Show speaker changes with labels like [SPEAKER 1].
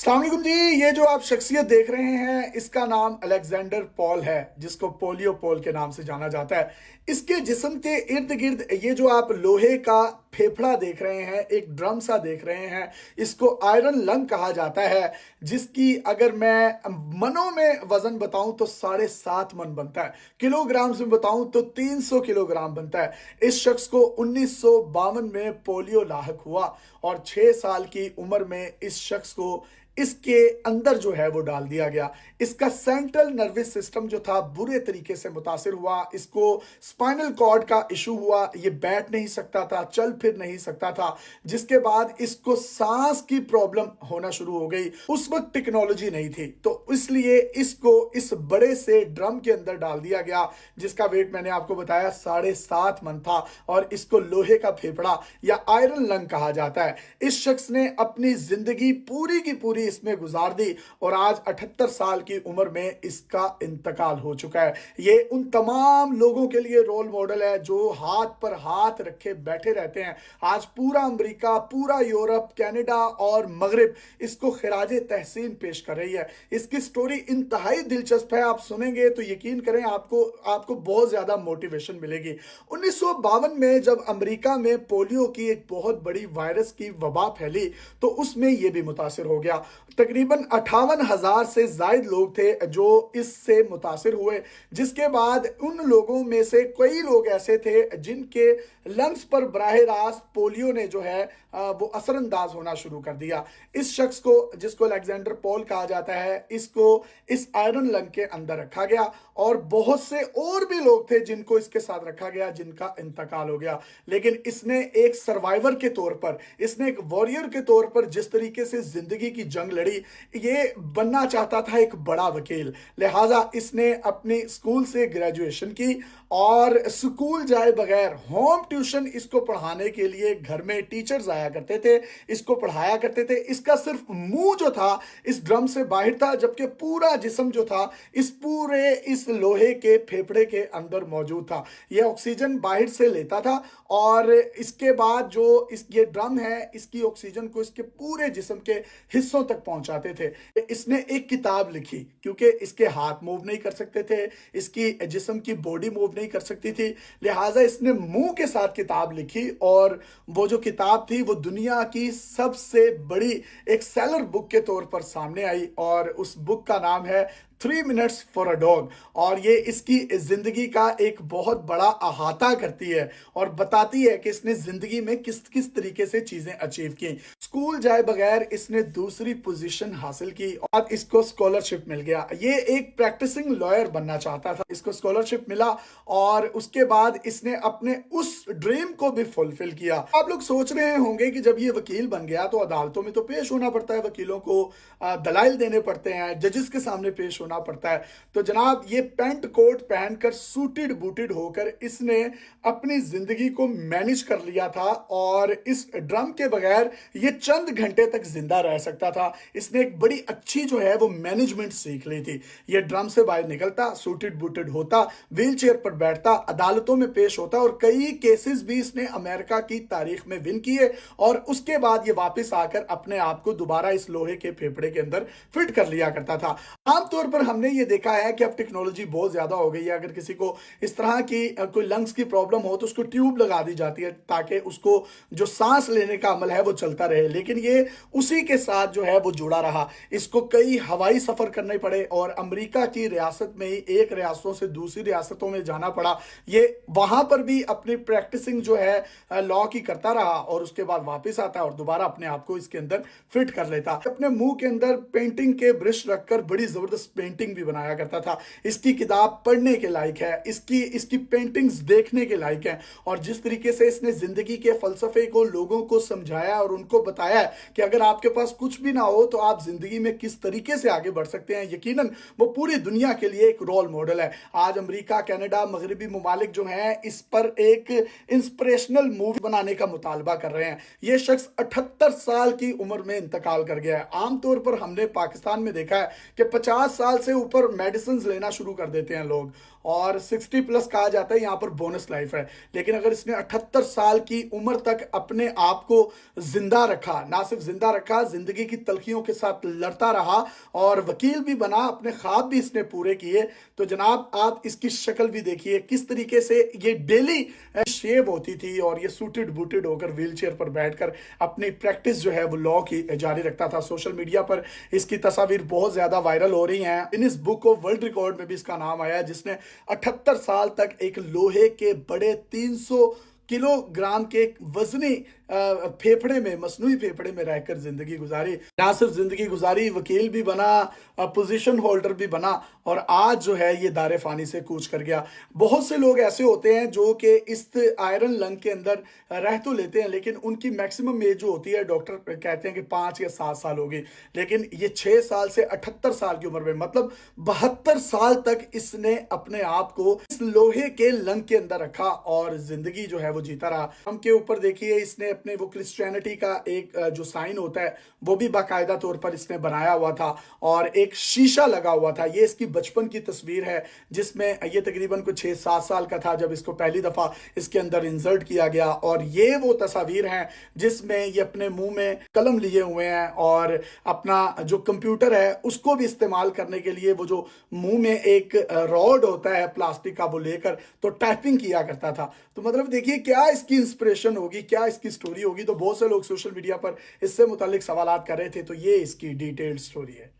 [SPEAKER 1] अस्सलाम वालेकुम जी। ये जो आप शख्सियत देख रहे हैं इसका नाम अलेक्जेंडर पॉल है, जिसको पोलियो पॉल के नाम से जाना जाता है। इसके जिस्म के इर्द गिर्द ये जो आप लोहे का फेफड़ा देख रहे हैं, एक ड्रम सा देख रहे हैं, इसको आयरन लंग कहा जाता है, जिसकी अगर मैं मनों में वजन बताऊं तो 7.5 मन बनता है। किलोग्राम्स में बताऊं तो 300 किलोग्राम बनता है। इस शख्स को 1952 में पोलियो लाहक हुआ और 6 साल की उम्र में इस शख्स को इसके अंदर जो है वो डाल दिया गया। इसका सेंट्रल नर्वस सिस्टम जो था बुरे तरीके से मुतासिर हुआ। इसको स्पाइनल कॉर्ड का इशू हुआ, ये बैठ नहीं सकता था, चल फिर नहीं सकता था, जिसके बाद इसको सांस की प्रॉब्लम होना शुरू हो गई। उस वक्त टेक्नोलॉजी नहीं थी, तो इसलिए इसको इस बड़े से ड्रम के अंदर डाल दिया गया, जिसका वेट मैंने आपको बताया 7.5 मन था, और इसको लोहे का फेफड़ा या आयरन लंग कहा जाता है। इस शख्स ने अपनी जिंदगी पूरी की पूरी इसमें गुजार दी और आज 78 साल की उम्र में इसका इंतकाल हो चुका है। ये उन तमाम लोगों के लिए रोल मॉडल है जो हाथ पर हाथ रखे बैठे रहते हैं। आज पूरा अमेरिका, पूरा यूरोप, कनाडा और मगरिब इसको खिराजे तहसीन पेश कर रही है। इसकी स्टोरी इंतहाई दिलचस्प है, आप सुनेंगे तो यकीन करें आपको बहुत ज्यादा मोटिवेशन मिलेगी। 1952 में जब अमेरिका में पोलियो की एक बहुत बड़ी वायरस की वबा फैली तो उसमें यह भी मुतासिर हो गया। तकरीबन 58,000 से जायद लोग थे जो इससे मुतासिर हुए, जिसके बाद उन लोगों में से कई लोग ऐसे थे जिनके लंग्स पर बराह रास्त पोलियो ने जो है वो असरअंदाज होना शुरू कर दिया। इस शख्स को, जिसको अलेक्जेंडर पॉल कहा जाता है, इसको इस आयरन लंग के अंदर रखा गया और बहुत से और भी लोग थे जिनको इसके साथ रखा गया, जिनका इंतकाल हो गया। लेकिन इसने एक सर्वाइवर के तौर पर, इसने एक वॉरियर के तौर पर जिस तरीके से जिंदगी की जंग लड़ी, ये बनना चाहता था एक बड़ा वकील। लिहाजा इसने अपनी स्कूल से ग्रेजुएशन की और स्कूल जाए बगैर होम ट्यूशन इसको पढ़ाने के लिए घर में टीचर्स आया करते थे, इसको पढ़ाया करते थे। इसका सिर्फ मुंह जो था इस ड्रम से बाहर था, जबकि पूरा जिस्म जो था इस लोहे के फेफड़े के अंदर मौजूद था। यह ऑक्सीजन बाहर से लेता था और इसके बाद जो ये ड्रम है, इसकी ऑक्सीजन को इसके पूरे जिस्म के हिस्सों तक पहुंचाते थे। इसने एक किताब लिखी, क्योंकि इसके हाथ मूव नहीं कर सकते थे, इसकी जिस्म की बॉडी मूव नहीं कर सकती थी, लिहाजा इसने मुंह के साथ किताब लिखी और वो जो किताब थी वो दुनिया की सबसे बड़ी एक सेलर बुक के तौर पर सामने आई और उस बुक का नाम है 3 मिनट्स फॉर अ डॉग। और ये इसकी जिंदगी का एक बहुत बड़ा अहाता करती है और बताती है कि इसने जिंदगी में किस किस तरीके से चीजें अचीव की। स्कूल जाए बगैर इसने दूसरी पोजीशन हासिल की और इसको स्कॉलरशिप मिल गया। ये एक प्रैक्टिसिंग लॉयर बनना चाहता था, इसको स्कॉलरशिप मिला और उसके बाद इसने अपने उस ड्रीम को भी फुलफिल किया। आप लोग सोच रहे होंगे कि जब ये वकील बन गया तो अदालतों में तो पेश होना पड़ता है, वकीलों को दलाइल देने पड़ते हैं, जजेस के सामने पेश होना पड़ता है। तो जनाब, ये पैंट कोट पहनकर सूटेड बूटेड होकर इसने अपनी जिंदगी को मैनेज कर लिया था और इस ड्रम के बगैर ये चंद घंटे तक जिंदा रह सकता था। इसने एक बड़ी अच्छी जो है वो मैनेजमेंट सीख ली थी। ये ड्रम से बाहर निकलता, सूटेड बूटेड होता, व्हील चेयर पर बैठता, अदालतों में पेश होता और कई केसेस भी इसने अमेरिका की तारीख में विन किए और उसके बाद ये वापस आकर अपने आप को दोबारा इस लोहे के फेफड़े के अंदर फिट कर लिया करता था। आमतौर पर हमने ये देखा है कि अब टेक्नोलॉजी बहुत ज्यादा हो गई है। अगर किसी को इस तरह की कोई लंग्स की प्रॉब्लम हो तो उसको ट्यूब लगा दी जाती है ताकि उसको जो सांस लेने का अमल है वो चलता रहे, लेकिन ये उसी के साथ जो है वो जुड़ा रहा। इसको कई हवाई सफर करने पड़े और अमेरिका की रियासत में ही एक रियासतों से दूसरी रियासतों में जाना पड़ा। ये वहां पर भी अपनी प्रैक्टिसिंग जो है लॉ की करता रहा और उसके बाद वापस आता और दोबारा अपने आप को इसके अंदर फिट कर लेता। अपने मुंह के अंदर पेंटिंग के ब्रश रखकर बड़ी जबरदस्त पेंटिंग भी बनाया करता था। इसकी किताब पढ़ने के लायक है, इसकी पेंटिंग्स देखने के लायक है और जिस तरीके से इसने जिंदगी के फलसफे को लोगों को समझाया और उनको बताया कि अगर आपके पास कुछ भी ना हो तो आप जिंदगी में किस तरीके से आगे बढ़ सकते हैं, यकीनन वो पूरी दुनिया के लिए एक रोल मॉडल है। आज अमेरिका, कनाडा, मगरबी मुमालिक जो हैं इस पर एक इंस्पिरेशनल मूवी बनाने का मुतालबा कर रहे हैं। ये शख्स 78 साल की उम्र में इंतकाल कर गया है। आमतौर पर हमने पाकिस्तान में देखा है कि 50 साल साल से ऊपर मेडिसिन लेना शुरू कर देते हैं लोग, और 60 प्लस कहा जाता है यहाँ पर बोनस लाइफ है। लेकिन अगर इसने 78 साल की उम्र तक अपने आप को जिंदा रखा, ना सिर्फ जिंदा रखा, जिंदगी की तलखियों के साथ लड़ता रहा और वकील भी बना, अपने ख्वाब भी इसने पूरे किए, तो जनाब आप इसकी शक्ल भी देखिए किस तरीके से ये डेली शेव होती थी और ये सूटेड बूटेड होकर व्हीलचेयर पर बैठकर अपनी प्रैक्टिस जो है वो लॉ की जारी रखता था। सोशल मीडिया पर इसकी तस्वीर बहुत ज्यादा वायरल हो रही हैं। इन इस बुक ऑफ वर्ल्ड रिकॉर्ड में भी इसका नाम आया, जिसने 78 साल तक एक लोहे के बड़े 300 किलोग्राम के वजनी फेफड़े में, मसनूई फेफड़े में रहकर जिंदगी गुजारी। ना सिर्फ जिंदगी गुजारी, वकील भी बना, पोजीशन होल्डर भी बना, और आज जो है ये दारे फानी से कूच कर गया। बहुत से लोग ऐसे होते हैं जो कि इस आयरन लंग के अंदर रह तो लेते हैं, लेकिन उनकी मैक्सिमम एज जो होती है, डॉक्टर कहते हैं कि 5 या 7 साल होगी, लेकिन ये 6 साल से 78 साल की उम्र में, मतलब 72 साल तक इसने अपने आप को इस लोहे के लंग के अंदर रखा और जिंदगी जो है वो जीता रहा। हम के ऊपर देखिए, इसने अपने वो क्रिश्चियनिटी का एक जो साइन होता है वो भी बाकायदा तौर पर इसने बनाया हुआ था, और एक शीशा लगा हुआ था। ये इसकी बचपन की तस्वीर है, जिसमें ये तकरीबन कुछ 6-7 साल का था जब इसको पहली दफा इसके अंदर इंसर्ट किया गया। और ये वो तस्वीर हैं जिसमें ये अपने मुंह में कलम लिए हुए हैं और अपना जो कंप्यूटर है उसको भी इस्तेमाल करने के लिए वो जो मुंह में एक रॉड होता है प्लास्टिक का, वो लेकर तो टाइपिंग किया करता था। तो मतलब देखिए क्या इसकी इंस्पिरेशन होगी, क्या इसकी स्टोरी होगी। तो बहुत से लोग सोशल मीडिया पर इससे मुतालिक सवालात कर रहे थे, तो ये इसकी डिटेल्ड स्टोरी है।